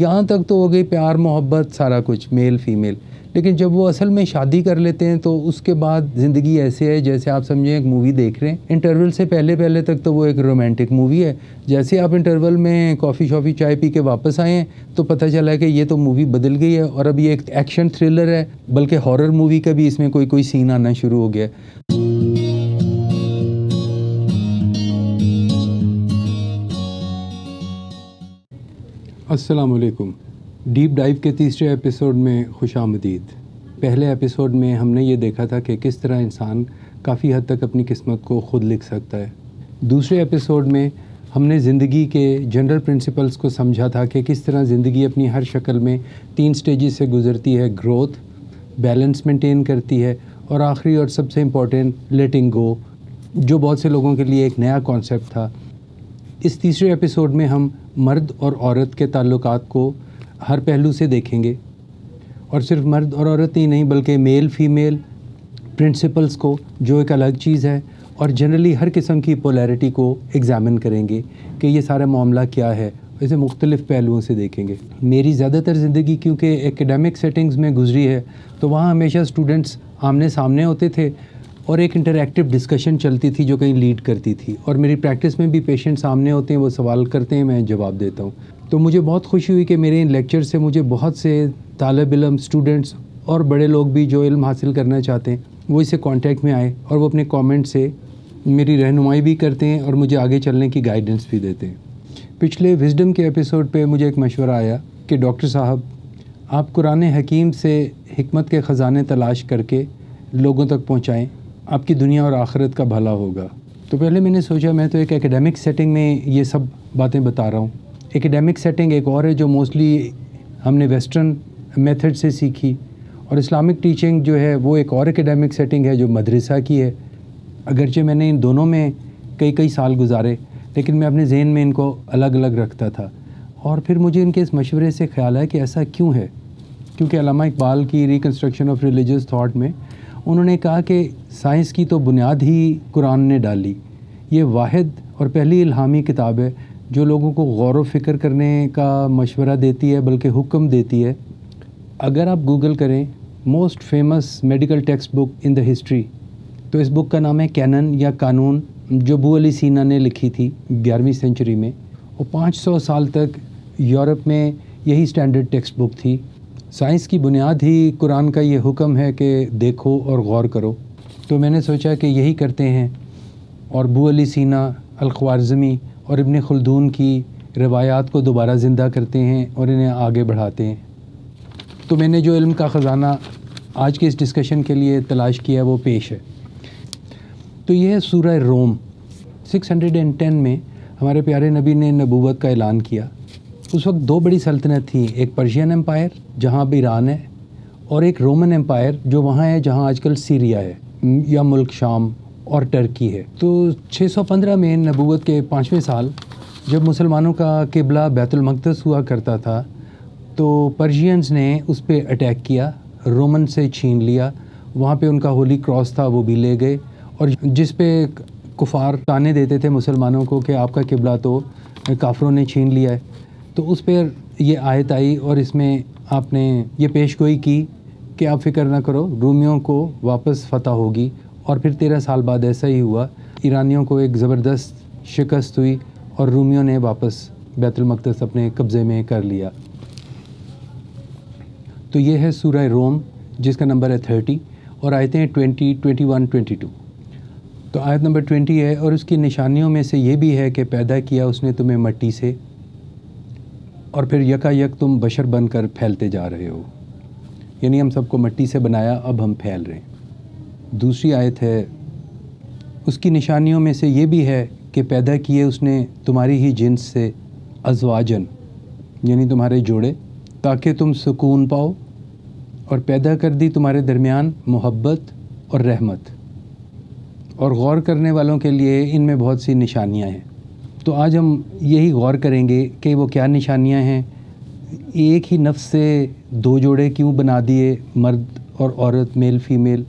یہاں تک تو ہو گئی پیار محبت سارا کچھ میل فیمیل، لیکن جب وہ اصل میں شادی کر لیتے ہیں تو اس کے بعد زندگی ایسے ہے جیسے آپ سمجھیں ایک مووی دیکھ رہے ہیں. انٹرول سے پہلے تک تو وہ ایک رومانٹک مووی ہے. جیسے آپ انٹرول میں کافی شافی چائے پی کے واپس آئے ہیں تو پتہ چلا کہ یہ تو مووی بدل گئی ہے اور اب یہ ایک ایکشن تھرلر ہے، بلکہ ہارر مووی کا بھی اس میں کوئی سین آنا شروع ہو گیا. السلام علیکم. ڈیپ ڈائیو کے تیسرے ایپیسوڈ میں خوش آمدید. پہلے ایپیسوڈ میں ہم نے یہ دیکھا تھا کہ کس طرح انسان کافی حد تک اپنی قسمت کو خود لکھ سکتا ہے. دوسرے ایپیسوڈ میں ہم نے زندگی کے جنرل پرنسپلز کو سمجھا تھا کہ کس طرح زندگی اپنی ہر شکل میں 3 سٹیجز سے گزرتی ہے: گروتھ، بیلنس مینٹین کرتی ہے، اور آخری اور سب سے امپورٹنٹ لیٹنگ گو، جو بہت سے لوگوں کے لیے ایک نیا کانسیپٹ تھا. اس تیسرے ایپیسوڈ میں ہم مرد اور عورت کے تعلقات کو ہر پہلو سے دیکھیں گے، اور صرف مرد اور عورت ہی نہیں بلکہ میل فیمیل پرنسپلز کو، جو ایک الگ چیز ہے، اور جنرلی ہر قسم کی پولیرٹی کو ایگزامن کریں گے کہ یہ سارا معاملہ کیا ہے. اسے مختلف پہلوؤں سے دیکھیں گے. میری زیادہ تر زندگی کیونکہ ایکیڈیمک سیٹنگز میں گزری ہے تو وہاں ہمیشہ اسٹوڈنٹس آمنے سامنے ہوتے تھے اور ایک انٹریکٹیو ڈسکشن چلتی تھی جو کہیں لیڈ کرتی تھی. اور میری پریکٹس میں بھی پیشنٹ سامنے ہوتے ہیں، وہ سوال کرتے ہیں، میں جواب دیتا ہوں. تو مجھے بہت خوشی ہوئی کہ میرے ان لیکچر سے مجھے بہت سے طالب علم، اسٹوڈنٹس اور بڑے لوگ بھی جو علم حاصل کرنا چاہتے ہیں وہ اس سے کانٹیکٹ میں آئے اور وہ اپنے کامنٹ سے میری رہنمائی بھی کرتے ہیں اور مجھے آگے چلنے کی گائیڈنس بھی دیتے ہیں. پچھلے وزڈم کے ایپیسوڈ پہ مجھے ایک مشورہ آیا کہ ڈاکٹر صاحب آپ قرآن حکیم سے حکمت کے خزانے تلاش کر کے لوگوں تک پہنچائیں، آپ کی دنیا اور آخرت کا بھلا ہوگا. تو پہلے میں نے سوچا میں تو ایک ایکیڈیمک سیٹنگ میں یہ سب باتیں بتا رہا ہوں. ایکیڈیمک سیٹنگ ایک اور ہے جو موسٹلی ہم نے ویسٹرن میتھڈ سے سیکھی، اور اسلامک ٹیچنگ جو ہے وہ ایک اور ایکیڈیمک سیٹنگ ہے جو مدرسہ کی ہے. اگرچہ میں نے ان دونوں میں کئی سال گزارے، لیکن میں اپنے ذہن میں ان کو الگ الگ رکھتا تھا. اور پھر مجھے ان کے اس مشورے سے خیال ہے کہ ایسا کیوں ہے، کیونکہ علامہ اقبال کی ریکنسٹرکشن آف ریلیجیس تھاٹ میں انہوں نے کہا کہ سائنس کی تو بنیاد ہی قرآن نے ڈالی. یہ واحد اور پہلی الہامی کتاب ہے جو لوگوں کو غور و فکر کرنے کا مشورہ دیتی ہے، بلکہ حکم دیتی ہے. اگر آپ گوگل کریں most famous medical text book in the history, تو اس بک کا نام ہے کینن یا قانون، جو ابو علی سینا نے لکھی تھی 11ویں سینچری میں. اور 500 سال تک یورپ میں یہی اسٹینڈرڈ ٹیکسٹ بک تھی. سائنس کی بنیاد ہی قرآن کا یہ حکم ہے کہ دیکھو اور غور کرو. تو میں نے سوچا کہ یہی کرتے ہیں، اور ابو علی سینا، الخوارزمی اور ابن خلدون کی روایات کو دوبارہ زندہ کرتے ہیں اور انہیں آگے بڑھاتے ہیں. تو میں نے جو علم کا خزانہ آج کے اس ڈسکشن کے لیے تلاش کیا وہ پیش ہے. تو یہ ہے سورہ روم. 610 میں ہمارے پیارے نبی نے نبوت کا اعلان کیا. اس وقت 2 بڑی سلطنت تھیں، ایک پرشین امپائر جہاں اب ایران ہے، اور ایک رومن امپائر جو وہاں ہے جہاں آج کل سیریا ہے یا ملک شام اور ٹرکی ہے. تو 615 میں نبوت کے 5ویں سال جب مسلمانوں کا قبلہ بیت المقدس ہوا کرتا تھا تو پرشینز نے اس پہ اٹیک کیا، رومن سے چھین لیا. وہاں پہ ان کا ہولی کراس تھا وہ بھی لے گئے، اور جس پہ کفار تانے دیتے تھے مسلمانوں کو کہ آپ کا قبلہ تو کافروں نے چھین لیا ہے، تو اس پہ یہ آیت آئی اور اس میں آپ نے یہ پیش گوئی کی کہ آپ فکر نہ کرو، رومیوں کو واپس فتح ہوگی. اور پھر 13 سال بعد ایسا ہی ہوا، ایرانیوں کو ایک زبردست شکست ہوئی اور رومیوں نے واپس بیت المقدس اپنے قبضے میں کر لیا. تو یہ ہے سورہ روم جس کا نمبر ہے 30 اور آیتیں 20، 21، 22. تو آیت نمبر 20 ہے، اور اس کی نشانیوں میں سے یہ بھی ہے کہ پیدا کیا اس نے تمہیں مٹی سے، اور پھر یکا یک تم بشر بن کر پھیلتے جا رہے ہو. یعنی ہم سب کو مٹی سے بنایا، اب ہم پھیل رہے ہیں. دوسری آیت ہے، اس کی نشانیوں میں سے یہ بھی ہے کہ پیدا کیے اس نے تمہاری ہی جنس سے ازواجن، یعنی تمہارے جوڑے، تاکہ تم سکون پاؤ، اور پیدا کر دی تمہارے درمیان محبت اور رحمت. اور غور کرنے والوں کے لیے ان میں بہت سی نشانیاں ہیں. تو آج ہم یہی غور کریں گے کہ وہ کیا نشانیاں ہیں. ایک ہی نفس سے 2 جوڑے کیوں بنا دیے، مرد اور عورت، میل فیمیل،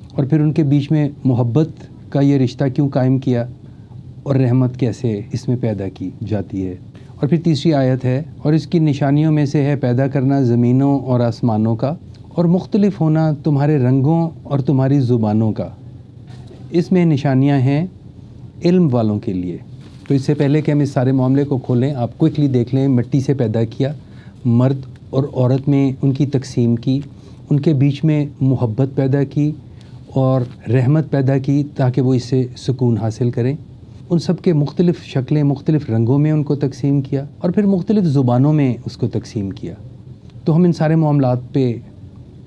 اور پھر ان کے بیچ میں محبت کا یہ رشتہ کیوں قائم کیا، اور رحمت کیسے اس میں پیدا کی جاتی ہے. اور پھر تیسری آیت ہے اور اس کی نشانیوں میں سے ہے پیدا کرنا زمینوں اور آسمانوں کا اور مختلف ہونا تمہارے رنگوں اور تمہاری زبانوں کا. اس میں نشانیاں ہیں علم والوں کے لیے. تو اس سے پہلے کہ ہم اس سارے معاملے کو کھولیں آپ کوئکلی دیکھ لیں. مٹی سے پیدا کیا, مرد اور عورت میں ان کی تقسیم کی, ان کے بیچ میں محبت پیدا کی اور رحمت پیدا کی تاکہ وہ اس سے سکون حاصل کریں. ان سب کے مختلف شکلیں مختلف رنگوں میں ان کو تقسیم کیا اور پھر مختلف زبانوں میں اس کو تقسیم کیا. تو ہم ان سارے معاملات پہ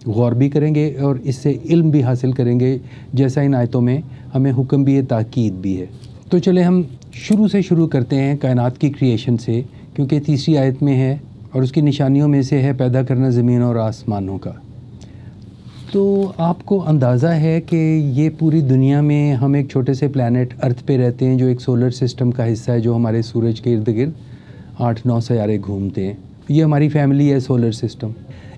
غور بھی کریں گے اور اس سے علم بھی حاصل کریں گے, جیسا ان آیتوں میں ہمیں حکم بھی ہے, تاکید بھی ہے. تو چلے ہم شروع سے شروع کرتے ہیں کائنات کی کریشن سے, کیونکہ تیسری آیت میں ہے اور اس کی نشانیوں میں سے ہے پیدا کرنا زمین اور آسمانوں کا. تو آپ کو اندازہ ہے کہ یہ پوری دنیا میں ہم ایک چھوٹے سے پلانٹ ارتھ پہ رہتے ہیں جو ایک سولر سسٹم کا حصہ ہے, جو ہمارے سورج کے ارد گرد 8-9 سیارے گھومتے ہیں. یہ ہماری فیملی ہے سولر سسٹم.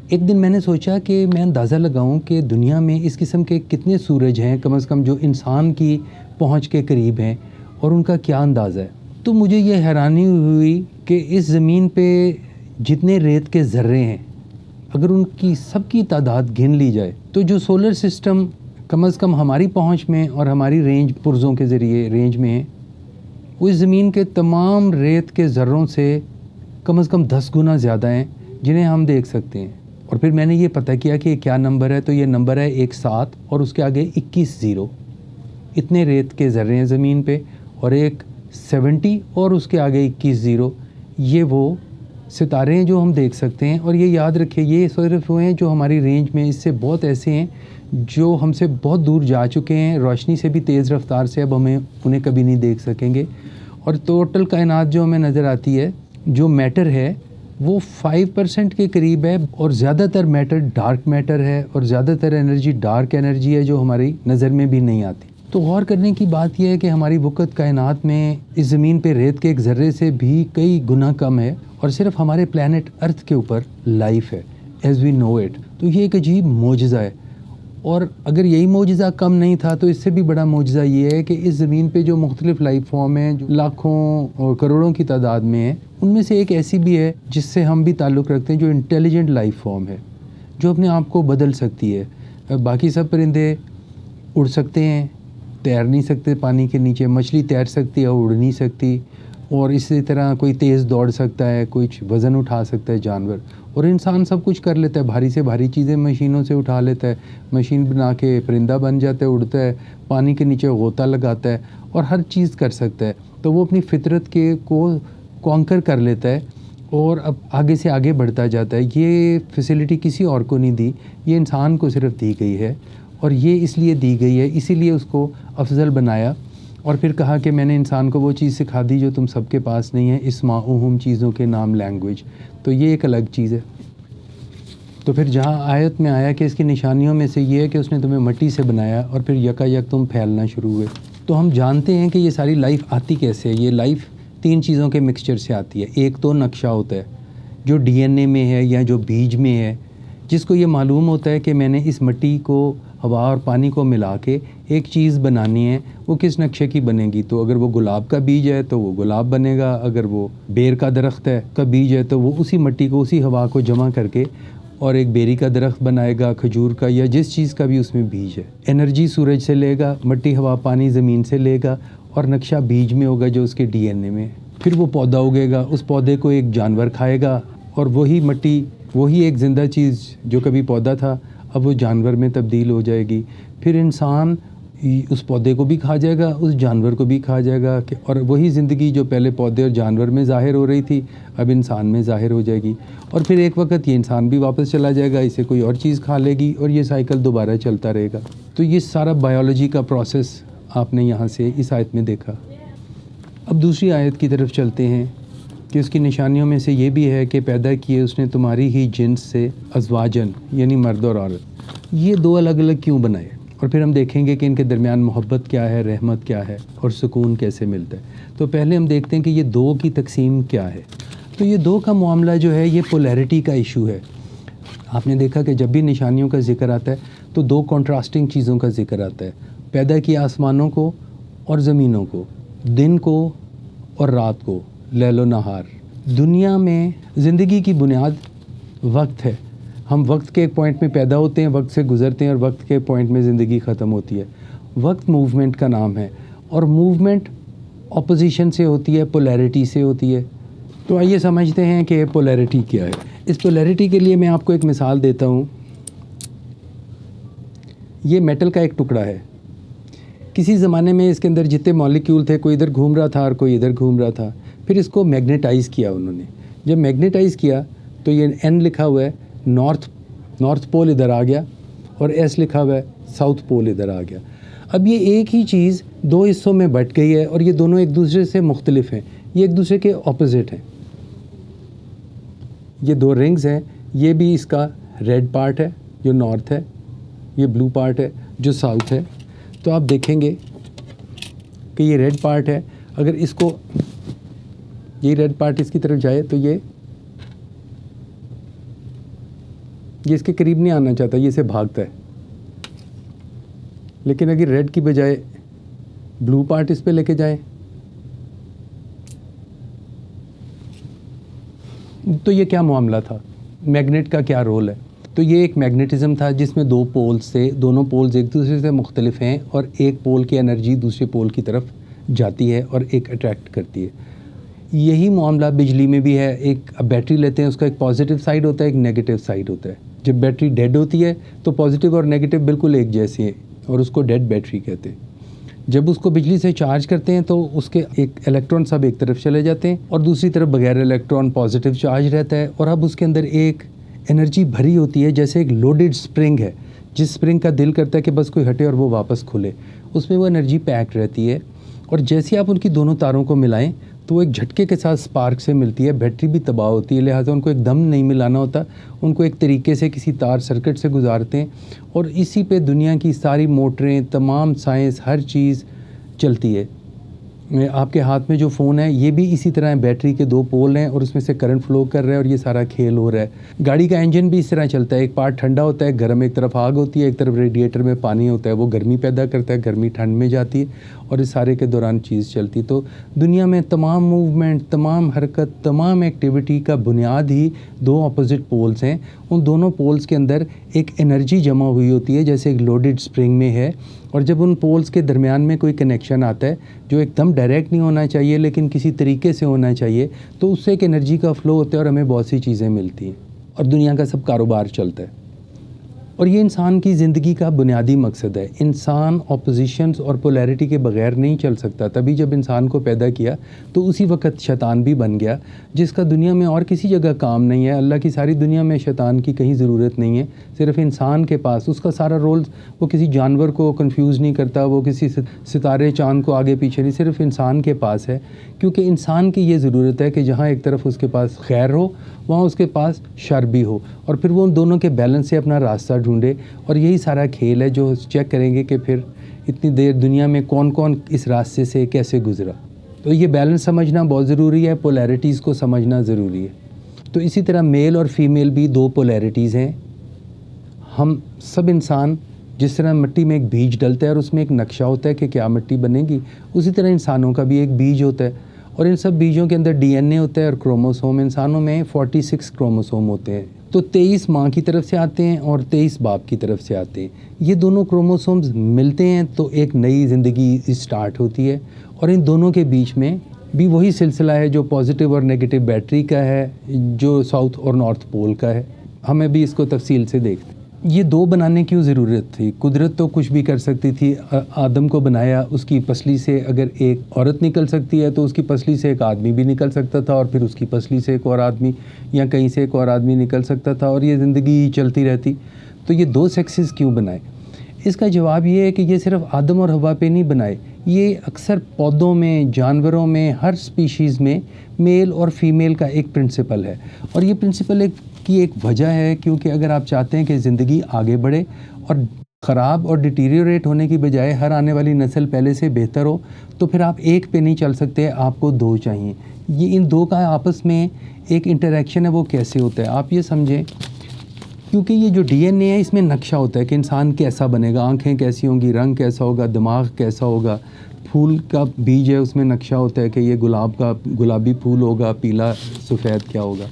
ایک دن میں نے سوچا کہ میں اندازہ لگاؤں کہ دنیا میں اس قسم کے کتنے سورج ہیں کم از کم جو انسان کی پہنچ کے قریب ہیں اور ان کا کیا اندازہ ہے. تو مجھے یہ حیرانی ہوئی کہ اس زمین پہ جتنے ریت کے ذرے ہیں اگر ان کی سب کی تعداد گن لی جائے تو جو سولر سسٹم کم از کم ہماری پہنچ میں اور ہماری رینج پرزوں کے ذریعے رینج میں ہے, وہ اس زمین کے تمام ریت کے ذروں سے کم از کم 10 گنا زیادہ ہیں جنہیں ہم دیکھ سکتے ہیں. اور پھر میں نے یہ پتہ کیا کہ کیا نمبر ہے, تو یہ نمبر ہے 17 اور اس کے آگے 21 زیرو. اتنے ریت کے ذرے ہیں زمین پہ اور ایک 70 اور اس کے آگے 21 زیرو. یہ وہ ستارے ہیں جو ہم دیکھ سکتے ہیں. اور یہ یاد رکھیں یہ صرف وہ ہیں جو ہماری رینج میں, اس سے بہت ایسے ہیں جو ہم سے بہت دور جا چکے ہیں, روشنی سے بھی تیز رفتار سے, اب ہمیں انہیں کبھی نہیں دیکھ سکیں گے. اور ٹوٹل کائنات جو ہمیں نظر آتی ہے, جو میٹر ہے وہ 5% کے قریب ہے اور زیادہ تر میٹر ڈارک میٹر ہے اور زیادہ تر انرجی ڈارک انرجی ہے جو ہماری نظر میں بھی نہیں آتی. تو غور کرنے کی بات یہ ہے کہ ہماری وقت کائنات میں اس زمین پہ ریت کے ایک ذرے سے بھی کئی گنا کم ہے اور صرف ہمارے پلانٹ ارتھ کے اوپر لائف ہے ایز وی نو اٹ. تو یہ ایک عجیب معجزہ ہے. اور اگر یہی معجزہ کم نہیں تھا تو اس سے بھی بڑا معجزہ یہ ہے کہ اس زمین پہ جو مختلف لائف فارم ہیں جو لاکھوں اور کروڑوں کی تعداد میں ہیں, ان میں سے ایک ایسی بھی ہے جس سے ہم بھی تعلق رکھتے ہیں جو انٹیلیجنٹ لائف فارم ہے, جو اپنے آپ کو بدل سکتی ہے. باقی سب پرندے اڑ سکتے ہیں, تیر نہیں سکتے پانی کے نیچے. مچھلی تیر سکتی ہے, اڑ نہیں سکتی. اور اسی طرح کوئی تیز دوڑ سکتا ہے, کچھ وزن اٹھا سکتا ہے جانور. اور انسان سب کچھ کر لیتا ہے, بھاری سے بھاری چیزیں مشینوں سے اٹھا لیتا ہے, مشین بنا کے پرندہ بن جاتا ہے, اڑتا ہے, پانی کے نیچے غوطہ لگاتا ہے اور ہر چیز کر سکتا ہے. تو وہ اپنی فطرت کے کو کانکر کر لیتا ہے اور اب آگے سے آگے بڑھتا جاتا ہے. یہ فیسلٹی کسی اور کو نہیں دی, یہ انسان کو صرف دی گئی ہے. اور یہ اس لیے دی گئی ہے, اسی لیے اس کو افضل بنایا اور پھر کہا کہ میں نے انسان کو وہ چیز سکھا دی جو تم سب کے پاس نہیں ہے, اسماؤہم, چیزوں کے نام, لینگویج. تو یہ ایک الگ چیز ہے. تو پھر جہاں آیت میں آیا کہ اس کی نشانیوں میں سے یہ ہے کہ اس نے تمہیں مٹی سے بنایا اور پھر یکا یک تم پھیلنا شروع ہوئے. تو ہم جانتے ہیں کہ یہ ساری لائف آتی کیسے ہے. یہ لائف 3 چیزوں کے مکسچر سے آتی ہے. ایک تو نقشہ ہوتا ہے جو ڈی این اے میں ہے یا جو بیج میں ہے, جس کو یہ معلوم ہوتا ہے کہ میں نے اس مٹی کو, ہوا اور پانی کو ملا کے ایک چیز بنانی ہے, وہ کس نقشے کی بنے گی. تو اگر وہ گلاب کا بیج ہے تو وہ گلاب بنے گا, اگر وہ بیر کا درخت ہے کا بیج ہے تو وہ اسی مٹی کو, اسی ہوا کو جمع کر کے اور ایک بیری کا درخت بنائے گا, کھجور کا, یا جس چیز کا بھی اس میں بیج ہے. انرجی سورج سے لے گا, مٹی ہوا پانی زمین سے لے گا اور نقشہ بیج میں ہوگا جو اس کے ڈی این اے میں. پھر وہ پودا اگے گا, اس پودے کو ایک جانور کھائے گا اور وہی مٹی, وہی ایک زندہ چیز جو کبھی پودا تھا اب وہ جانور میں تبدیل ہو جائے گی. پھر انسان اس پودے کو بھی کھا جائے گا, اس جانور کو بھی کھا جائے گا, اور وہی زندگی جو پہلے پودے اور جانور میں ظاہر ہو رہی تھی اب انسان میں ظاہر ہو جائے گی. اور پھر ایک وقت یہ انسان بھی واپس چلا جائے گا, اسے کوئی اور چیز کھا لے گی اور یہ سائیکل دوبارہ چلتا رہے گا. تو یہ سارا بایولوجی کا پروسیس آپ نے یہاں سے اس آیت میں دیکھا. اب دوسری آیت کی طرف چلتے ہیں کہ اس کی نشانیوں میں سے یہ بھی ہے کہ پیدا کیے اس نے تمہاری ہی جنس سے ازواجن, یعنی مرد اور عورت. یہ 2 الگ الگ کیوں بنائے, اور پھر ہم دیکھیں گے کہ ان کے درمیان محبت کیا ہے, رحمت کیا ہے اور سکون کیسے ملتا ہے. تو پہلے ہم دیکھتے ہیں کہ یہ 2 کی تقسیم کیا ہے. تو یہ 2 کا معاملہ جو ہے یہ پولیرٹی کا ایشو ہے. آپ نے دیکھا کہ جب بھی نشانیوں کا ذکر آتا ہے تو 2 کنٹراسٹنگ چیزوں کا ذکر آتا ہے. پیدا کیا آسمانوں کو اور زمینوں کو, دن کو اور رات کو, لیل و نہار, دنیا میں زندگی کی بنیاد وقت ہے. ہم وقت کے ایک پوائنٹ میں پیدا ہوتے ہیں, وقت سے گزرتے ہیں اور وقت کے پوائنٹ میں زندگی ختم ہوتی ہے. وقت موومنٹ کا نام ہے اور موومنٹ اپوزیشن سے ہوتی ہے, پولیرٹی سے ہوتی ہے. تو آئیے سمجھتے ہیں کہ پولیرٹی کیا ہے. اس پولیرٹی کے لیے میں آپ کو ایک مثال دیتا ہوں. یہ میٹل کا ایک ٹکڑا ہے. کسی زمانے میں اس کے اندر جتنے مالیکیول تھے, کوئی ادھر گھوم رہا تھا اور کوئی ادھر گھوم رہا تھا. پھر اس کو میگنیٹائز کیا انہوں نے. جب میگنیٹائز کیا تو یہ این لکھا ہوا ہے نارتھ پول ادھر آ گیا اور ایس لکھا ہوا ہے ساؤتھ پول ادھر آ گیا. اب یہ ایک ہی چیز دو حصوں میں بٹ گئی ہے اور یہ دونوں ایک دوسرے سے مختلف ہیں, یہ ایک دوسرے کے اپوزٹ ہیں. یہ دو رنگز ہیں, یہ بھی اس کا ریڈ پارٹ ہے جو نارتھ ہے, یہ بلو پارٹ ہے جو ساؤتھ ہے. تو آپ دیکھیں گے کہ یہ ریڈ پارٹ ہے, اگر اس کو یہ ریڈ پارٹ اس کی طرف جائے تو یہ اس کے قریب نہیں آنا چاہتا, یہ اسے بھاگتا ہے. لیکن اگر ریڈ کی بجائے بلو پارٹ اس پہ لے کے جائیں تو یہ کیا معاملہ تھا, میگنیٹ کا کیا رول ہے. تو یہ ایک میگنیٹزم تھا جس میں دو پولز تھے, دونوں پولز ایک دوسرے سے مختلف ہیں اور ایک پول کی انرجی دوسرے پول کی طرف جاتی ہے اور ایک اٹریکٹ کرتی ہے. یہی معاملہ بجلی میں بھی ہے. ایک بیٹری لیتے ہیں, اس کا ایک پازیٹیو سائڈ ہوتا ہے, ایک نیگیٹو سائڈ ہوتا ہے. جب بیٹری ڈیڈ ہوتی ہے تو پازیٹیو اور نیگیٹو بالکل ایک جیسی ہیں اور اس کو ڈیڈ بیٹری کہتے ہیں. جب اس کو بجلی سے چارج کرتے ہیں تو اس کے ایک الیکٹران سب ایک طرف چلے جاتے ہیں اور دوسری طرف بغیر الیکٹران پازیٹیو چارج رہتا ہے. اور اب اس کے اندر ایک انرجی بھری ہوتی ہے, جیسے ایک لوڈڈ سپرنگ ہے, جس سپرنگ کا دل کرتا ہے کہ بس کوئی ہٹے اور وہ واپس کھلے. اس میں وہ انرجی پیک رہتی ہے اور جیسے آپ ان کی دونوں تاروں کو ملائیں تو وہ ایک جھٹکے کے ساتھ سپارک سے ملتی ہے. بیٹری بھی تباہ ہوتی ہے, لہٰذا ان کو ایک دم نہیں ملانا ہوتا, ان کو ایک طریقے سے کسی تار سرکٹ سے گزارتے ہیں اور اسی پہ دنیا کی ساری موٹریں, تمام سائنس, ہر چیز چلتی ہے. آپ کے ہاتھ میں جو فون ہے یہ بھی اسی طرح بیٹری کے دو پول ہیں اور اس میں سے کرنٹ فلو کر رہا ہے اور یہ سارا کھیل ہو رہا ہے. گاڑی کا انجن بھی اس طرح چلتا ہے, ایک پارٹ ٹھنڈا ہوتا ہے, گرم, ایک طرف آگ ہوتی ہے, ایک طرف ریڈیٹر میں پانی ہوتا ہے, وہ گرمی پیدا کرتا ہے, گرمی ٹھنڈ میں جاتی ہے اور اس سارے کے دوران چیز چلتی. تو دنیا میں تمام موومنٹ, تمام حرکت, تمام ایکٹیویٹی کا بنیاد ہی دو اپوزٹ پولز ہیں. ان دونوں پولز کے اندر ایک انرجی جمع ہوئی ہوتی ہے جیسے ایک لوڈڈ سپرنگ میں ہے, اور جب ان پولز کے درمیان میں کوئی کنیکشن آتا ہے جو ایک دم ڈائریکٹ نہیں ہونا چاہیے لیکن کسی طریقے سے ہونا چاہیے, تو اس سے ایک انرجی کا فلو ہوتا ہے اور ہمیں بہت سی چیزیں ملتی ہیں اور دنیا کا سب کاروبار چلتا ہے. اور یہ انسان کی زندگی کا بنیادی مقصد ہے. انسان اپوزیشنز اور پولیرٹی کے بغیر نہیں چل سکتا. تبھی جب انسان کو پیدا کیا تو اسی وقت شیطان بھی بن گیا, جس کا دنیا میں اور کسی جگہ کام نہیں ہے. اللہ کی ساری دنیا میں شیطان کی کہیں ضرورت نہیں ہے, صرف انسان کے پاس اس کا سارا رول. وہ کسی جانور کو کنفیوز نہیں کرتا, وہ کسی ستارے چاند کو آگے پیچھے نہیں, صرف انسان کے پاس ہے. کیونکہ انسان کی یہ ضرورت ہے کہ جہاں ایک طرف اس کے پاس خیر ہو وہاں اس کے پاس شر بھی ہو, اور پھر وہ ان دونوں کے بیلنس سے اپنا راستہ ڈھونڈے. اور یہی سارا کھیل ہے جو چیک کریں گے کہ پھر اتنی دیر دنیا میں کون کون اس راستے سے کیسے گزرا. تو یہ بیلنس سمجھنا بہت ضروری ہے, پولیرٹیز کو سمجھنا ضروری ہے. تو اسی طرح میل اور فیمیل بھی دو پولیرٹیز ہیں. ہم سب انسان جس طرح مٹی میں ایک بیج ڈلتا ہے اور اس میں ایک نقشہ ہوتا ہے کہ کیا مٹی بنے گی, اسی طرح انسانوں کا بھی ایک بیج ہوتا ہے اور ان سب بیجوں کے اندر ڈی این اے ہوتا ہے اور کروموسوم. انسانوں میں 46 کروموسوم ہوتے ہیں, تو 23 ماں کی طرف سے آتے ہیں اور 23 باپ کی طرف سے آتے ہیں. یہ دونوں کروموسومز ملتے ہیں تو ایک نئی زندگی اسٹارٹ ہوتی ہے, اور ان دونوں کے بیچ میں بھی وہی سلسلہ ہے جو پازیٹیو اور نیگیٹو بیٹری کا ہے, جو ساؤتھ اور نارتھ پول کا ہے. ہمیں بھی اس کو تفصیل سے دیکھتے ہیں. یہ دو بنانے کیوں ضرورت تھی؟ قدرت تو کچھ بھی کر سکتی تھی. آدم کو بنایا, اس کی پسلی سے اگر ایک عورت نکل سکتی ہے تو اس کی پسلی سے ایک آدمی بھی نکل سکتا تھا, اور پھر اس کی پسلی سے ایک اور آدمی یا کہیں سے ایک اور آدمی نکل سکتا تھا, اور یہ زندگی چلتی رہتی. تو یہ دو سیکسز کیوں بنائے؟ اس کا جواب یہ ہے کہ یہ صرف آدم اور حوا پہ نہیں بنائے, یہ اکثر پودوں میں, جانوروں میں, ہر سپیشیز میں میل اور فیمیل کا ایک پرنسپل ہے. اور یہ پرنسپل کی ایک وجہ ہے, کیونکہ اگر آپ چاہتے ہیں کہ زندگی آگے بڑھے اور خراب اور ڈیٹیریوریٹ ہونے کی بجائے ہر آنے والی نسل پہلے سے بہتر ہو, تو پھر آپ ایک پہ نہیں چل سکتے, آپ کو دو چاہیے. یہ ان دو کا آپس میں ایک انٹریکشن ہے, وہ کیسے ہوتا ہے آپ یہ سمجھیں. کیونکہ یہ جو ڈی این اے ہے اس میں نقشہ ہوتا ہے کہ انسان کیسا بنے گا, آنکھیں کیسی ہوں گی, رنگ کیسا ہوگا, دماغ کیسا ہوگا, پھول کا بیج ہے اس میں نقشہ ہوتا ہے کہ یہ گلابی پھول ہوگا، پیلا سفید کیا ہوگا.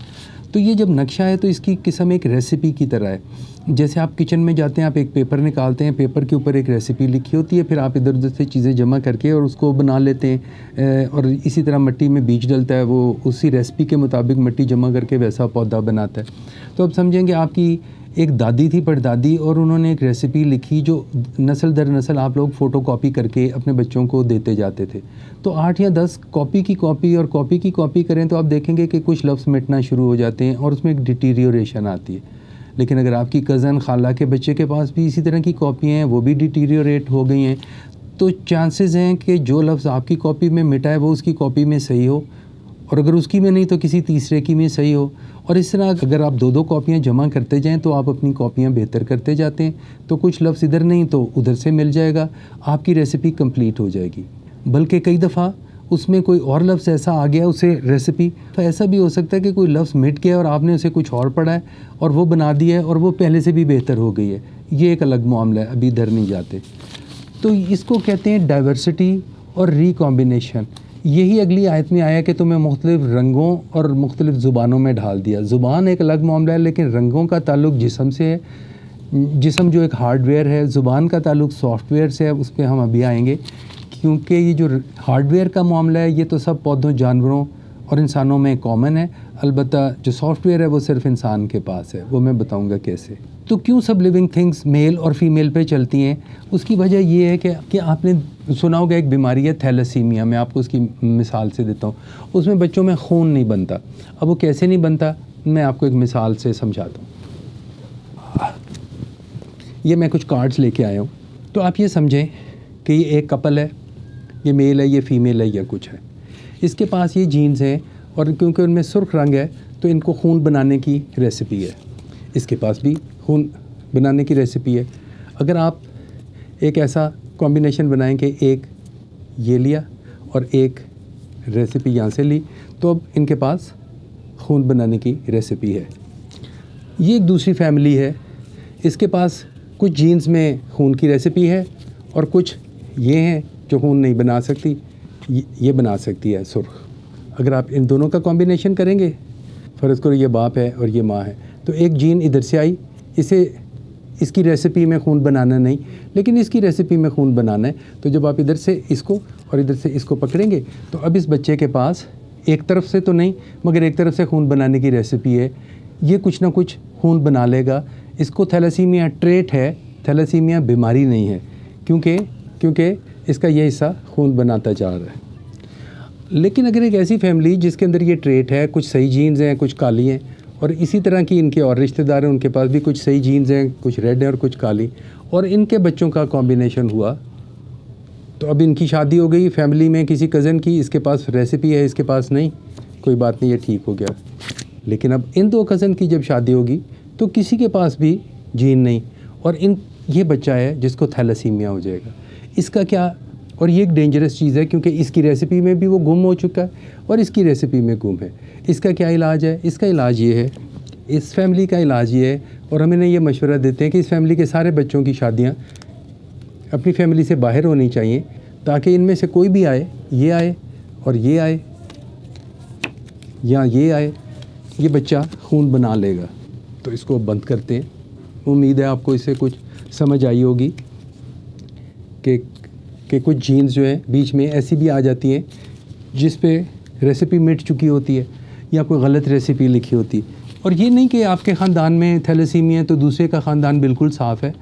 تو یہ جب نقشہ ہے تو اس کی قسم ایک ریسیپی کی طرح ہے. جیسے آپ کچن میں جاتے ہیں، آپ ایک پیپر نکالتے ہیں، پیپر کے اوپر ایک ریسیپی لکھی ہوتی ہے، پھر آپ ادھر ادھر سے چیزیں جمع کر کے اور اس کو بنا لیتے ہیں. اور اسی طرح مٹی میں بیج ڈلتا ہے، وہ اسی ریسیپی کے مطابق مٹی جمع کر کے ویسا پودا بناتا ہے. تو اب سمجھیں کہ آپ کی ایک دادی تھی، پردادی، اور انہوں نے ایک ریسیپی لکھی جو نسل در نسل آپ لوگ فوٹو کاپی کر کے اپنے بچوں کو دیتے جاتے تھے. تو 8 یا 10 کاپی کی کاپی کریں تو آپ دیکھیں گے کہ کچھ لفظ مٹنا شروع ہو جاتے ہیں اور اس میں ایک ڈیٹیریوریشن آتی ہے. لیکن اگر آپ کی کزن، خالہ کے بچے کے پاس بھی اسی طرح کی کاپی ہیں، وہ بھی ڈیٹیریوریٹ ہو گئی ہیں، تو چانسز ہیں کہ جو لفظ آپ کی کاپی میں مٹا ہے وہ اس کی کاپی میں صحیح ہو، اور اگر اس کی میں نہیں تو کسی تیسرے کی میں صحیح ہو. اور اس طرح اگر آپ 2 کاپیاں جمع کرتے جائیں تو آپ اپنی کاپیاں بہتر کرتے جاتے ہیں. تو کچھ لفظ ادھر نہیں تو ادھر سے مل جائے گا، آپ کی ریسیپی کمپلیٹ ہو جائے گی. بلکہ کئی دفعہ اس میں کوئی اور لفظ ایسا آ گیا اسے ریسیپی، تو ایسا بھی ہو سکتا ہے کہ کوئی لفظ مٹ گیا اور آپ نے اسے کچھ اور پڑھا ہے اور وہ بنا دیا ہے اور وہ پہلے سے بھی بہتر ہو گئی ہے. یہ ایک الگ معاملہ ہے، ابھی ادھر نہیں جاتے. تو اس کو کہتے ہیں ڈائیورسٹی اور ریکمبینیشن. یہی اگلی آیت میں آیا کہ تمہیں مختلف رنگوں اور مختلف زبانوں میں ڈھال دیا. زبان ایک الگ معاملہ ہے، لیکن رنگوں کا تعلق جسم سے ہے. جسم جو ایک ہارڈ ویئر ہے، زبان کا تعلق سافٹ ویئر سے ہے، اس پہ ہم ابھی آئیں گے. کیونکہ یہ جو ہارڈ ویئر کا معاملہ ہے یہ تو سب پودوں، جانوروں اور انسانوں میں کامن ہے. البتہ جو سافٹ ویئر ہے وہ صرف انسان کے پاس ہے، وہ میں بتاؤں گا کیسے. تو کیوں سب لیونگ تھنگس میل اور فیمیل پہ چلتی ہیں؟ اس کی وجہ یہ ہے کہ آپ نے سنا ہوگا ایک بیماری ہے تھیلیسیمیا. میں آپ کو اس کی مثال سے دیتا ہوں. اس میں بچوں میں خون نہیں بنتا. اب وہ کیسے نہیں بنتا، میں آپ کو ایک مثال سے سمجھاتا ہوں. یہ میں کچھ کارڈز لے کے آیا ہوں. تو آپ یہ سمجھیں کہ یہ ایک کپل ہے، یہ میل ہے، یہ فیمیل ہے، یا کچھ ہے. اس کے پاس یہ جینز ہیں اور کیونکہ ان میں سرخ رنگ ہے تو ان کو خون بنانے کی ریسیپی ہے. اس کے پاس بھی خون بنانے کی ریسیپی ہے. اگر آپ ایک ایسا کمبینیشن بنائیں کہ ایک یہ لیا اور ایک ریسیپی یہاں سے لی، تو اب ان کے پاس خون بنانے کی ریسیپی ہے. یہ ایک دوسری فیملی ہے، اس کے پاس کچھ جینز میں خون کی ریسیپی ہے اور کچھ یہ ہیں جو خون نہیں بنا سکتی، یہ بنا سکتی ہے سرخ. اگر آپ ان دونوں کا کمبینیشن کریں گے، فرض کرو یہ باپ ہے اور یہ ماں ہے، تو ایک جین ادھر سے آئی، اس کی ریسیپی میں خون بنانا نہیں، لیکن اس کی ریسیپی میں خون بنانا ہے. تو جب آپ ادھر سے اس کو اور ادھر سے اس کو پکڑیں گے تو اب اس بچے کے پاس ایک طرف سے تو نہیں مگر ایک طرف سے خون بنانے کی ریسیپی ہے. یہ کچھ نہ کچھ خون بنا لے گا. اس کو تھیلیسیمیا ٹریٹ ہے، تھیلیسیمیا بیماری نہیں ہے، کیونکہ اس کا یہ حصہ خون بناتا جا رہا ہے. لیکن اگر ایک ایسی فیملی جس کے اندر یہ ٹریٹ ہے، کچھ صحیح جینز ہیں، کچھ کالی ہیں، اور اسی طرح کی ان کے اور رشتہ دار ہیں، ان کے پاس بھی کچھ صحیح جینز ہیں، کچھ ریڈ ہیں اور کچھ کالی، اور ان کے بچوں کا کمبینیشن ہوا، تو اب ان کی شادی ہو گئی فیملی میں کسی کزن کی. اس کے پاس ریسیپی ہے، اس کے پاس نہیں، کوئی بات نہیں، یہ ٹھیک ہو گیا. لیکن اب ان 2 کزن کی جب شادی ہوگی تو کسی کے پاس بھی جین نہیں، اور یہ بچہ ہے جس کو تھیلیسیمیا ہو جائے گا. اس کا کیا؟ اور یہ ایک ڈینجرس چیز ہے کیونکہ اس کی ریسیپی میں بھی وہ گم ہو چکا ہے اور اس کی ریسیپی میں گم ہے. اس کا کیا علاج ہے؟ اس کا علاج یہ ہے، اس فیملی کا علاج یہ ہے، اور ہمیں یہ مشورہ دیتے ہیں کہ اس فیملی کے سارے بچوں کی شادیاں اپنی فیملی سے باہر ہونی چاہیے، تاکہ ان میں سے کوئی بھی آئے، یہ آئے اور یہ آئے یا یہ آئے، یہ بچہ خون بنا لے گا. تو اس کو بند کرتے ہیں. امید ہے آپ کو اس سے کچھ سمجھ آئی ہوگی کہ کچھ جینز جو ہیں بیچ میں ایسی بھی آ جاتی ہیں جس پہ ریسیپی مٹ چکی ہوتی ہے یا کوئی غلط ریسیپی لکھی ہوتی. اور یہ نہیں کہ آپ کے خاندان میں تھیلیسیمیا ہے تو دوسرے کا خاندان بالکل صاف ہے.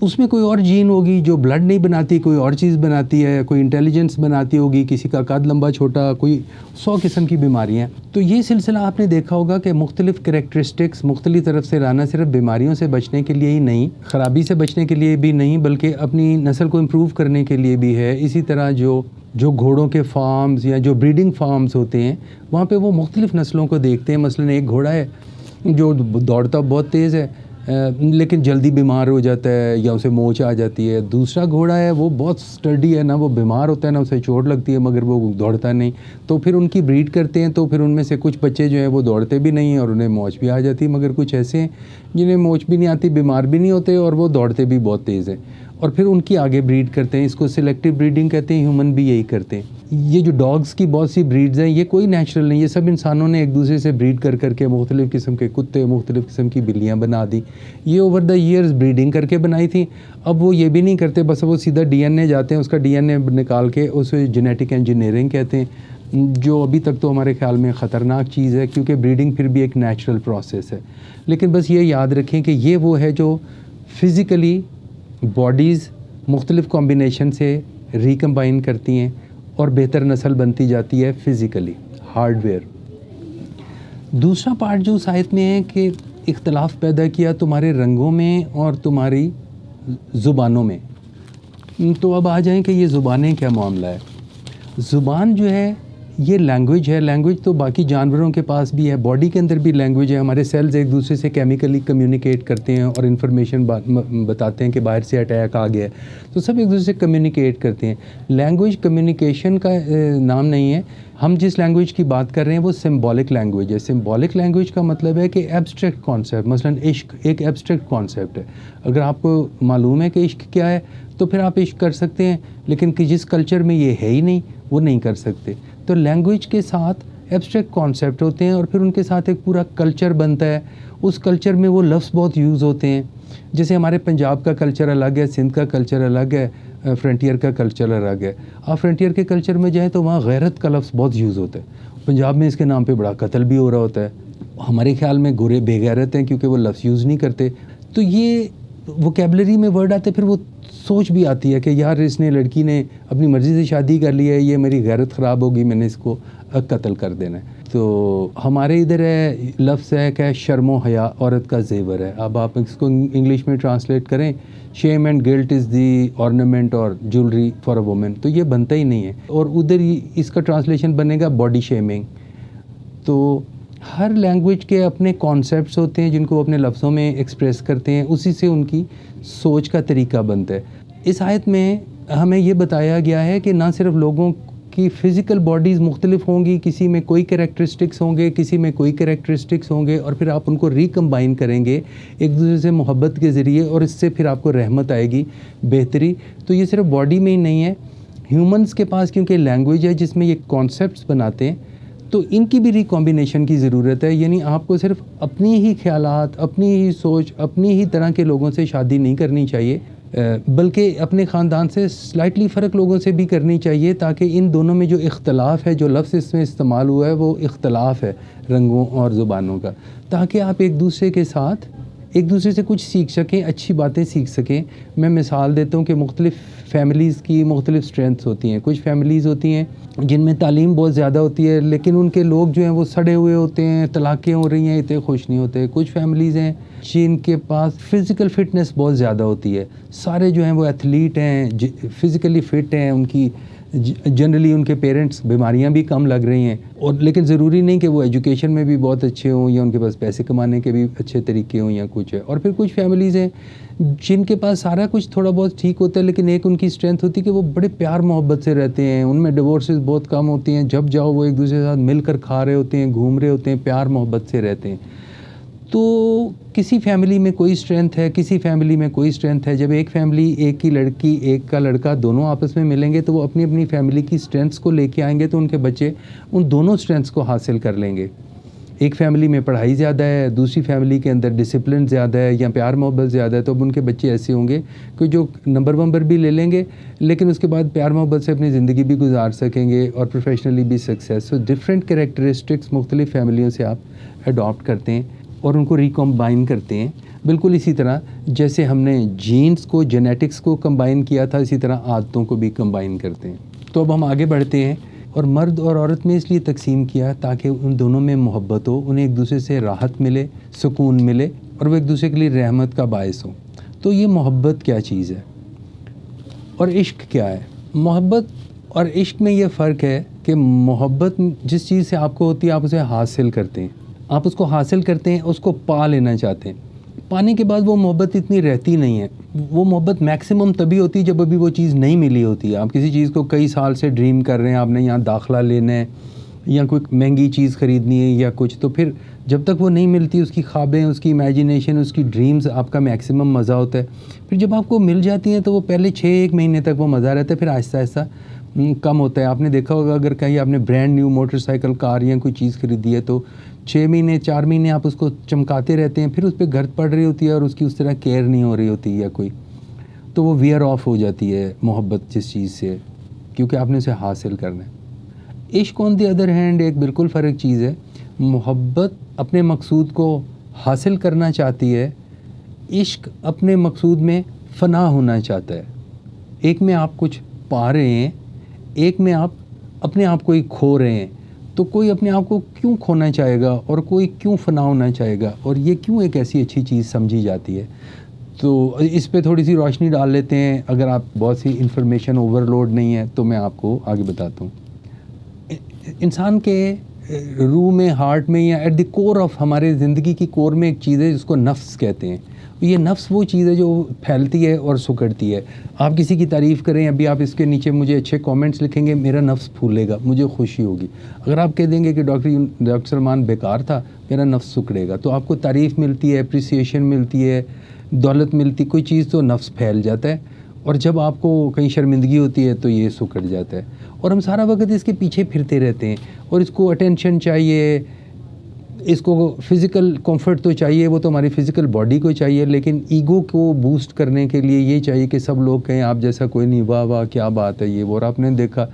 اس میں کوئی اور جین ہوگی جو بلڈ نہیں بناتی، کوئی اور چیز بناتی ہے، کوئی انٹیلیجنس بناتی ہوگی، کسی کا قد لمبا چھوٹا، کوئی 100 قسم کی بیماریاں. تو یہ سلسلہ آپ نے دیکھا ہوگا کہ مختلف کریکٹرسٹکس مختلف طرف سے لانا صرف بیماریوں سے بچنے کے لیے ہی نہیں، خرابی سے بچنے کے لیے بھی نہیں، بلکہ اپنی نسل کو امپروو کرنے کے لیے بھی ہے. اسی طرح جو گھوڑوں کے فارمز یا جو بریڈنگ فارمز ہوتے ہیں وہاں پہ وہ مختلف نسلوں کو دیکھتے ہیں. مثلاً ایک گھوڑا ہے جو دوڑتا بہت تیز ہے لیکن جلدی بیمار ہو جاتا ہے یا اسے موچ آ جاتی ہے. دوسرا گھوڑا ہے وہ بہت سٹرڈی ہے، نہ وہ بیمار ہوتا ہے نہ اسے چوٹ لگتی ہے مگر وہ دوڑتا نہیں. تو پھر ان کی بریڈ کرتے ہیں تو پھر ان میں سے کچھ بچے جو ہیں وہ دوڑتے بھی نہیں ہیں اور انہیں موچ بھی آ جاتی ہے، مگر کچھ ایسے ہیں جنہیں موچ بھی نہیں آتی، بیمار بھی نہیں ہوتے اور وہ دوڑتے بھی بہت تیز ہیں. اور پھر ان کی آگے بریڈ کرتے ہیں. اس کو سلیکٹیو بریڈنگ کہتے ہیں. ہیومن بھی یہی کرتے ہیں. یہ جو ڈاگس کی بہت سی بریڈز ہیں یہ کوئی نیچرل نہیں, یہ سب انسانوں نے ایک دوسرے سے بریڈ کر کے مختلف قسم کے کتے, مختلف قسم کی بلیاں بنا دی. یہ اوور دا ایئرز بریڈنگ کر کے بنائی تھیں. اب وہ یہ بھی نہیں کرتے, بس وہ سیدھا ڈی این اے جاتے ہیں, اس کا ڈی این اے نکال کے اسے جینیٹک انجینئرنگ کہتے ہیں, جو ابھی تک تو ہمارے خیال میں خطرناک چیز ہے, کیونکہ بریڈنگ پھر بھی ایک نیچرل پروسیس ہے. لیکن بس یہ یاد رکھیں کہ یہ وہ ہے جو فزیکلی باڈیز مختلف کمبینیشن سے ریکمبائن کرتی ہیں اور بہتر نسل بنتی جاتی ہے فزیکلی, ہارڈ ویئر. دوسرا پارٹ جو اس آیت میں ہے کہ اختلاف پیدا کیا تمہارے رنگوں میں اور تمہاری زبانوں میں. تو اب آ جائیں کہ یہ زبانیں کیا معاملہ ہے. زبان جو ہے یہ لینگویج ہے. لینگویج تو باقی جانوروں کے پاس بھی ہے, باڈی کے اندر بھی لینگویج ہے. ہمارے سیلز ایک دوسرے سے کیمیکلی کمیونیکیٹ کرتے ہیں اور انفارمیشن بتاتے ہیں کہ باہر سے اٹیک آ گیا ہے, تو سب ایک دوسرے سے کمیونیکیٹ کرتے ہیں. لینگویج کمیونیکیشن کا نام نہیں ہے. ہم جس لینگویج کی بات کر رہے ہیں وہ سمبولک لینگویج ہے. سمبولک لینگویج کا مطلب ہے کہ ایبسٹریکٹ کانسیپٹ, مثلاً عشق ایک ایبسٹریکٹ کانسیپٹ ہے. اگر آپ کو معلوم ہے کہ عشق کیا ہے تو پھر آپ عشق کر سکتے ہیں, لیکن کہ جس کلچر میں یہ ہے ہی نہیں وہ نہیں کر سکتے. تو لینگویج کے ساتھ ایبسٹریکٹ کانسیپٹ ہوتے ہیں اور پھر ان کے ساتھ ایک پورا کلچر بنتا ہے. اس کلچر میں وہ لفظ بہت یوز ہوتے ہیں. جیسے ہمارے پنجاب کا کلچر الگ ہے, سندھ کا کلچر الگ ہے, فرنٹیئر کا کلچر الگ ہے. آپ فرنٹیئر کے کلچر میں جائیں تو وہاں غیرت کا لفظ بہت یوز ہوتا ہے. پنجاب میں اس کے نام پہ بڑا قتل بھی ہو رہا ہوتا ہے. ہمارے خیال میں گورے بے غیرت ہیں کیونکہ وہ لفظ یوز نہیں کرتے. تو یہ ووکیبلری میں ورڈ آتے, پھر وہ سوچ بھی آتی ہے کہ یار اس نے لڑکی نے اپنی مرضی سے شادی کر لی ہے, یہ میری غیرت خراب ہوگی, میں نے اس کو قتل کر دینا ہے. تو ہمارے ادھر ہے لفظ ہے کہ شرم و حیا عورت کا زیور ہے. اب آپ اس کو انگلش میں ٹرانسلیٹ کریں, شیم اینڈ گلٹ از دی آرنامنٹ اور جولری فار اے وومن, تو یہ بنتا ہی نہیں ہے. اور ادھر اس کا ٹرانسلیشن بنے گا باڈی شیمنگ. تو ہر لینگویج کے اپنے کانسیپٹس ہوتے ہیں جن کو اپنے لفظوں میں ایکسپریس کرتے ہیں, اسی سے ان کی سوچ کا طریقہ بنتا ہے. اس آیت میں ہمیں یہ بتایا گیا ہے کہ نہ صرف لوگوں کی فزیکل باڈیز مختلف ہوں گی, کسی میں کوئی کریکٹرسٹکس ہوں گے, کسی میں کوئی کریکٹرسٹکس ہوں گے, اور پھر آپ ان کو ریکمبائن کریں گے ایک دوسرے سے محبت کے ذریعے, اور اس سے پھر آپ کو رحمت آئے گی, بہتری. تو یہ صرف باڈی میں ہی نہیں ہے, ہیومنس کے پاس کیونکہ لینگویج ہے جس میں یہ کانسیپٹس بناتے ہیں, تو ان کی بھی ریکمبینیشن کی ضرورت ہے. یعنی آپ کو صرف اپنی ہی خیالات, اپنی ہی سوچ, اپنی ہی طرح کے لوگوں سے شادی نہیں کرنی چاہیے, بلکہ اپنے خاندان سے سلائٹلی فرق لوگوں سے بھی کرنی چاہیے, تاکہ ان دونوں میں جو اختلاف ہے, جو لفظ اس میں استعمال ہوا ہے وہ اختلاف ہے رنگوں اور زبانوں کا, تاکہ آپ ایک دوسرے کے ساتھ ایک دوسرے سے کچھ سیکھ سکیں, اچھی باتیں سیکھ سکیں. میں مثال دیتا ہوں کہ مختلف فیملیز کی مختلف اسٹرینتھس ہوتی ہیں. کچھ فیملیز ہوتی ہیں جن میں تعلیم بہت زیادہ ہوتی ہے, لیکن ان کے لوگ جو ہیں وہ سڑے ہوئے ہوتے ہیں, طلاقیں ہو رہی ہیں, اتنے خوش نہیں ہوتے. کچھ فیملیز ہیں جن کے پاس فزیکل فٹنس بہت زیادہ ہوتی ہے, سارے جو ہیں وہ ایتھلیٹ ہیں, فزیکلی فٹ ہیں, ان کی جنرلی ان کے پیرنٹس بیماریاں بھی کم لگ رہی ہیں, اور لیکن ضروری نہیں کہ وہ ایجوکیشن میں بھی بہت اچھے ہوں یا ان کے پاس پیسے کمانے کے بھی اچھے طریقے ہوں یا کچھ ہے. اور پھر کچھ فیملیز ہیں جن کے پاس سارا کچھ تھوڑا بہت ٹھیک ہوتا ہے, لیکن ایک ان کی اسٹرینتھ ہوتی ہے کہ وہ بڑے پیار محبت سے رہتے ہیں, ان میں ڈیورسز بہت کم ہوتی ہیں, جب جاؤ وہ ایک دوسرے کے ساتھ مل کر کھا رہے ہوتے ہیں, گھوم رہے ہوتے ہیں, پیار محبت سے رہتے ہیں. تو کسی فیملی میں کوئی اسٹرینتھ ہے, کسی فیملی میں کوئی اسٹرینتھ ہے. جب ایک فیملی, ایک کی لڑکی, ایک کا لڑکا, دونوں آپس میں ملیں گے تو وہ اپنی اپنی فیملی کی اسٹرینتھس کو لے کے آئیں گے, تو ان کے بچے ان دونوں اسٹرینتھس کو حاصل کر لیں گے. ایک فیملی میں پڑھائی زیادہ ہے, دوسری فیملی کے اندر ڈسپلن زیادہ ہے یا پیار محبت زیادہ ہے, تو اب ان کے بچے ایسے ہوں گے کہ جو نمبر بھی لے لیں گے, لیکن اس کے بعد پیار محبت سے اپنی زندگی بھی گزار سکیں گے اور پروفیشنلی بھی سکسیس. سو ڈفرینٹ کریکٹرسٹکس مختلف فیملیوں سے آپ اڈاپٹ کرتے ہیں اور ان کو ریکمبائن کرتے ہیں. بالکل اسی طرح جیسے ہم نے جینز کو, جینیٹکس کو کمبائن کیا تھا, اسی طرح عادتوں کو بھی کمبائن کرتے ہیں. تو اب ہم آگے بڑھتے ہیں, اور مرد اور عورت میں اس لیے تقسیم کیا تاکہ ان دونوں میں محبت ہو, انہیں ایک دوسرے سے راحت ملے, سکون ملے, اور وہ ایک دوسرے کے لیے رحمت کا باعث ہو. تو یہ محبت کیا چیز ہے اور عشق کیا ہے؟ محبت اور عشق میں یہ فرق ہے کہ محبت جس چیز سے آپ کو ہوتی ہے آپ اسے حاصل کرتے ہیں, آپ اس کو حاصل کرتے ہیں, اس کو پا لینا چاہتے ہیں. پانے کے بعد وہ محبت اتنی رہتی نہیں ہے. وہ محبت میکسیمم تبھی ہوتی ہے جب ابھی وہ چیز نہیں ملی ہوتی ہے. آپ کسی چیز کو کئی سال سے ڈریم کر رہے ہیں, آپ نے یہاں داخلہ لینا ہے یا کوئی مہنگی چیز خریدنی ہے یا کچھ, تو پھر جب تک وہ نہیں ملتی اس کی خوابیں، اس کی امیجنیشن، اس کی ڈریمز، آپ کا میکسیمم مزہ ہوتا ہے. پھر جب آپ کو مل جاتی ہیں تو وہ پہلے 1 مہینے تک وہ مزہ رہتا ہے، پھر آہستہ آہستہ کم ہوتا ہے. آپ نے دیکھا ہوگا اگر کہیں آپ نے برانڈ نیو موٹر سائیکل، کار یا کوئی چیز خریدی ہے تو 6 مہینے 4 مہینے آپ اس کو چمکاتے رہتے ہیں، پھر اس پہ گرد پڑ رہی ہوتی ہے اور اس کی اس طرح کیئر نہیں ہو رہی ہوتی یا کوئی، تو وہ ویئر آف ہو جاتی ہے محبت جس چیز سے، کیونکہ آپ نے اسے حاصل کرنا ہے. عشق آن دی ادر ہینڈ ایک بالکل فرق چیز ہے. محبت اپنے مقصود کو حاصل کرنا چاہتی ہے، عشق اپنے مقصود میں فنا ہونا چاہتا ہے. ایک میں آپ کچھ پا رہے ہیں، ایک میں آپ اپنے آپ کو ہی کھو رہے ہیں. تو کوئی اپنے آپ کو کیوں کھونا چاہے گا اور کوئی کیوں فنا ہونا چاہے گا، اور یہ کیوں ایک ایسی اچھی چیز سمجھی جاتی ہے. تو اس پہ تھوڑی سی روشنی ڈال لیتے ہیں. اگر آپ بہت سی انفارمیشن اوور لوڈ نہیں ہے تو میں آپ کو آگے بتاتا ہوں. انسان کے روح میں، ہارٹ میں، یا ایٹ دی کور آف ہمارے زندگی کی کور میں ایک چیز ہے جس کو نفس کہتے ہیں. یہ نفس وہ چیز ہے جو پھیلتی ہے اور سکڑتی ہے. آپ کسی کی تعریف کریں، ابھی آپ اس کے نیچے مجھے اچھے کامنٹس لکھیں گے، میرا نفس پھولے گا، مجھے خوشی ہوگی. اگر آپ کہہ دیں گے کہ ڈاکٹر سلمان بیکار تھا، میرا نفس سکڑے گا. تو آپ کو تعریف ملتی ہے، اپریسیشن ملتی ہے، دولت ملتی، کوئی چیز تو نفس پھیل جاتا ہے. اور جب آپ کو کہیں شرمندگی ہوتی ہے تو یہ سکڑ جاتا ہے. اور ہم سارا وقت اس کے پیچھے پھرتے رہتے ہیں، اور اس کو اٹینشن چاہیے، اس کو فزیکل کمفرٹ تو چاہیے، وہ تو ہماری فزیکل باڈی کو چاہیے، لیکن ایگو کو بوسٹ کرنے کے لیے یہ چاہیے کہ سب لوگ کہیں آپ جیسا کوئی نہیں، واہ واہ کیا بات ہے یہ وہ. اور آپ نے دیکھا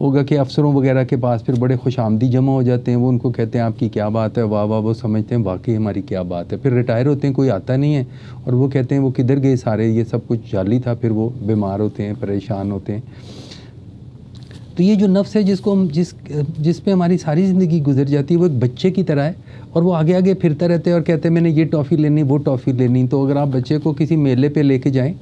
ہوگا کہ افسروں وغیرہ کے پاس پھر بڑے خوش آمدی جمع ہو جاتے ہیں، وہ ان کو کہتے ہیں آپ کی کیا بات ہے، واہ واہ، وہ سمجھتے ہیں واقعی ہماری کیا بات ہے. پھر ریٹائر ہوتے ہیں، کوئی آتا نہیں ہے، اور وہ کہتے ہیں وہ کدھر گئے سارے، یہ سب کچھ جعلی تھا. پھر وہ بیمار ہوتے ہیں، پریشان ہوتے ہیں. تو یہ جو نفس ہے جس کو ہم جس پہ ہماری ساری زندگی گزر جاتی ہے، وہ ایک بچے کی طرح ہے، اور وہ آگے آگے پھرتا رہتا ہے اور کہتے ہیں میں نے یہ ٹافی لینی، وہ ٹافی لینی. تو اگر آپ بچے کو کسی میلے پہ لے کے جائیں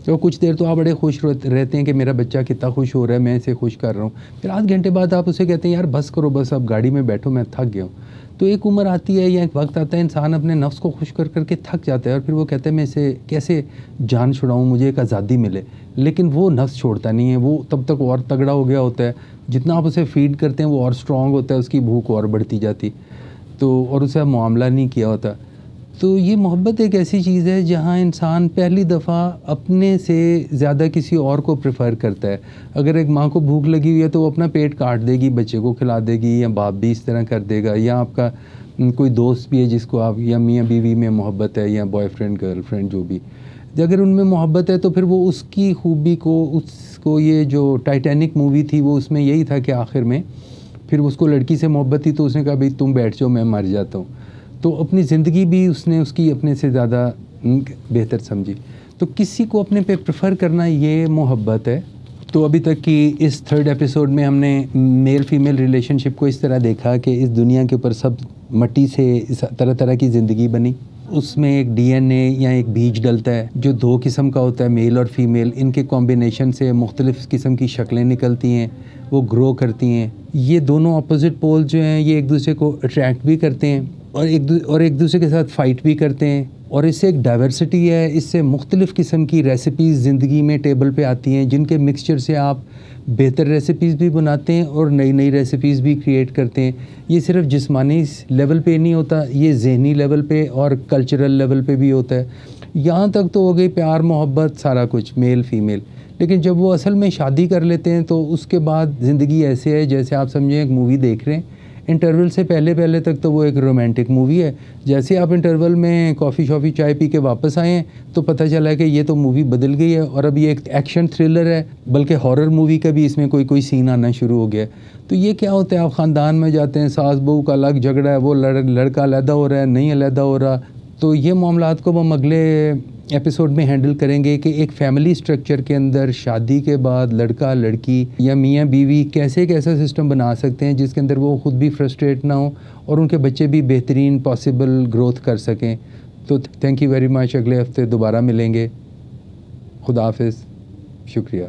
تو کچھ دیر تو آپ بڑے خوش رہتے ہیں کہ میرا بچہ کتنا خوش ہو رہا ہے، میں اسے خوش کر رہا ہوں. پھر آدھ گھنٹے بعد آپ اسے کہتے ہیں یار بس کرو، بس اب گاڑی میں بیٹھو، میں تھک گیا ہوں. تو ایک عمر آتی ہے یا ایک وقت آتا ہے انسان اپنے نفس کو خوش کر کر کے تھک جاتا ہے، اور پھر وہ کہتا ہے میں اسے کیسے جان چھڑاؤں، مجھے ایک آزادی ملے. لیکن وہ نفس چھوڑتا نہیں ہے، وہ تب تک اور تگڑا ہو گیا ہوتا ہے. جتنا آپ اسے فیڈ کرتے ہیں وہ اور اسٹرانگ ہوتا ہے، اس کی بھوک اور بڑھتی جاتی. تو اور اسے معاملہ نہیں کیا ہوتا. تو یہ محبت ایک ایسی چیز ہے جہاں انسان پہلی دفعہ اپنے سے زیادہ کسی اور کو پریفر کرتا ہے. اگر ایک ماں کو بھوک لگی ہوئی ہے تو وہ اپنا پیٹ کاٹ دے گی، بچے کو کھلا دے گی، یا باپ بھی اس طرح کر دے گا. یا آپ کا کوئی دوست بھی ہے جس کو آپ، یا میاں بیوی میں محبت ہے، یا بوائے فرینڈ گرل فرینڈ جو بھی، اگر ان میں محبت ہے تو پھر وہ اس کی خوبی کو، اس کو، یہ جو ٹائٹینک مووی تھی وہ اس میں یہی تھا کہ آخر میں پھر اس کو لڑکی سے محبت تھی تو اس نے کہا بھائی تم بیٹھ جاؤ میں مر جاتا ہوں. تو اپنی زندگی بھی اس نے اس کی اپنے سے زیادہ بہتر سمجھی. تو کسی کو اپنے پہ پریفر کرنا یہ محبت ہے. تو ابھی تک کی اس 3rd ایپیسوڈ میں ہم نے میل فیمیل ریلیشن شپ کو اس طرح دیکھا کہ اس دنیا کے اوپر سب مٹی سے طرح طرح کی زندگی بنی. اس میں ایک ڈی این اے یا ایک بیج ڈلتا ہے جو 2 قسم کا ہوتا ہے، میل اور فیمیل. ان کے کمبینیشن سے مختلف قسم کی شکلیں نکلتی ہیں، وہ گرو کرتی ہیں. یہ دونوں اپوزٹ پول جو ہیں یہ ایک دوسرے کو اٹریکٹ بھی کرتے ہیں اور ایک دوسرے کے ساتھ فائٹ بھی کرتے ہیں. اور اس سے ایک ڈائیورسٹی ہے، اس سے مختلف قسم کی ریسیپیز زندگی میں ٹیبل پہ آتی ہیں جن کے مکسچر سے آپ بہتر ریسیپیز بھی بناتے ہیں اور نئی نئی ریسیپیز بھی کریٹ کرتے ہیں. یہ صرف جسمانی لیول پہ نہیں ہوتا، یہ ذہنی لیول پہ اور کلچرل لیول پہ بھی ہوتا ہے. یہاں تک تو ہو گئی پیار محبت سارا کچھ میل فیمیل. لیکن جب وہ اصل میں شادی کر لیتے ہیں تو اس کے بعد زندگی ایسے ہے جیسے آپ سمجھیں ایک مووی دیکھ رہے ہیں. انٹرول سے پہلے تک تو وہ ایک رومانٹک مووی ہے. جیسے آپ انٹرول میں کافی شافی چائے پی کے واپس آئے ہیں تو پتہ چلا کہ یہ تو مووی بدل گئی ہے اور اب یہ ایک ایکشن تھرلر ہے، بلکہ ہارر مووی کا بھی اس میں کوئی سین آنا شروع ہو گیا. تو یہ کیا ہوتا ہے، آپ خاندان میں جاتے ہیں، ساس بہو کا الگ جھگڑا ہے، وہ لڑکا علیحدہ ہو رہا ہے، نہیں علیحدہ ہو رہا. تو یہ معاملات کو ہم اگلے ایپیسوڈ میں ہینڈل کریں گے کہ ایک فیملی سٹرکچر کے اندر شادی کے بعد لڑکا لڑکی یا میاں بیوی کیسے ایک ایسا سسٹم بنا سکتے ہیں جس کے اندر وہ خود بھی فرسٹریٹ نہ ہوں اور ان کے بچے بھی بہترین پاسبل گروتھ کر سکیں. تو تھینک یو ویری مچ. اگلے ہفتے دوبارہ ملیں گے. خدا حافظ. شکریہ.